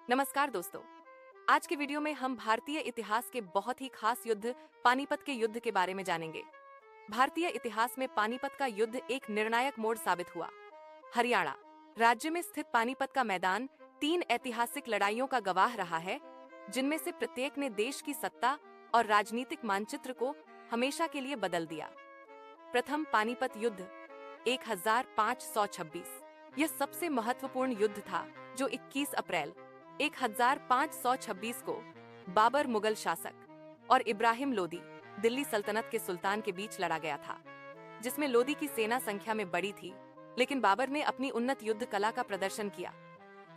नमस्कार दोस्तों। आज के वीडियो में हम भारतीय इतिहास के बहुत ही खास युद्ध पानीपत के युद्ध के बारे में जानेंगे। भारतीय इतिहास में पानीपत का युद्ध एक निर्णायक मोड़ साबित हुआ। हरियाणा राज्य में स्थित पानीपत का मैदान 3 ऐतिहासिक लड़ाइयों का गवाह रहा है, जिनमें से प्रत्येक ने देश की सत्ता और राजनीतिक मानचित्र को हमेशा के लिए बदल दिया। प्रथम पानीपत युद्ध 1526। यह सबसे महत्वपूर्ण युद्ध था जो 21 अप्रैल 1526 को बाबर मुगल शासक और इब्राहिम लोदी दिल्ली सल्तनत के सुल्तान के बीच लड़ा गया था, जिसमें लोदी की सेना संख्या में बड़ी थी, लेकिन बाबर ने अपनी उन्नत युद्ध कला का प्रदर्शन किया।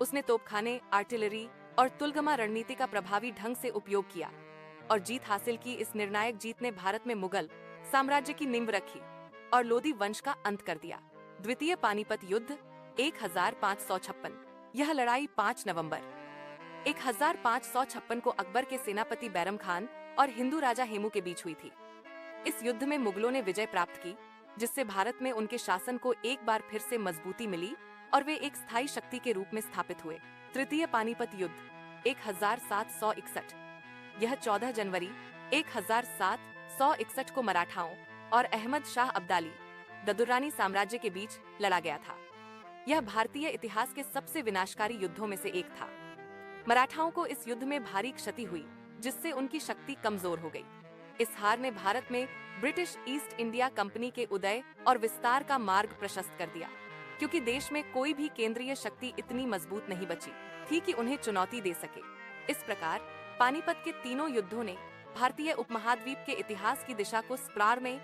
उसने तोपखाने, आर्टिलरी और तुलगमा रणनीति का प्रभावी ढंग से उपयोग किया और जीत हासिल की। इस निर्णायक जीत ने भारत में मुगल साम्राज्य की नींव रखी और लोदी वंश का अंत कर दिया। द्वितीय पानीपत युद्ध 1556। यह लड़ाई 5 नवंबर 1556 को अकबर के सेनापति बैरम खान और हिंदू राजा हेमू के बीच हुई थी। इस युद्ध में मुगलों ने विजय प्राप्त की, जिससे भारत में उनके शासन को एक बार फिर से मजबूती मिली और वे एक स्थायी शक्ति के रूप में स्थापित हुए। तृतीय पानीपत युद्ध 1761। यह 14 जनवरी 1761 को मराठाओं और अहमद शाह अब्दाली दुर्रानी साम्राज्य के बीच लड़ा गया था। यह भारतीय इतिहास के सबसे विनाशकारी युद्धों में से एक था। मराठाओं को इस युद्ध में भारी क्षति हुई, जिससे उनकी शक्ति कमजोर हो गई। इस हार ने भारत में ब्रिटिश ईस्ट इंडिया कंपनी के उदय और विस्तार का मार्ग प्रशस्त कर दिया, क्योंकि देश में कोई भी केंद्रीय शक्ति इतनी मजबूत नहीं बची थी कि उन्हें चुनौती दे सके। इस प्रकार पानीपत के तीनों युद्धों ने भारतीय उपमहाद्वीप के इतिहास की दिशा को स्प्रार में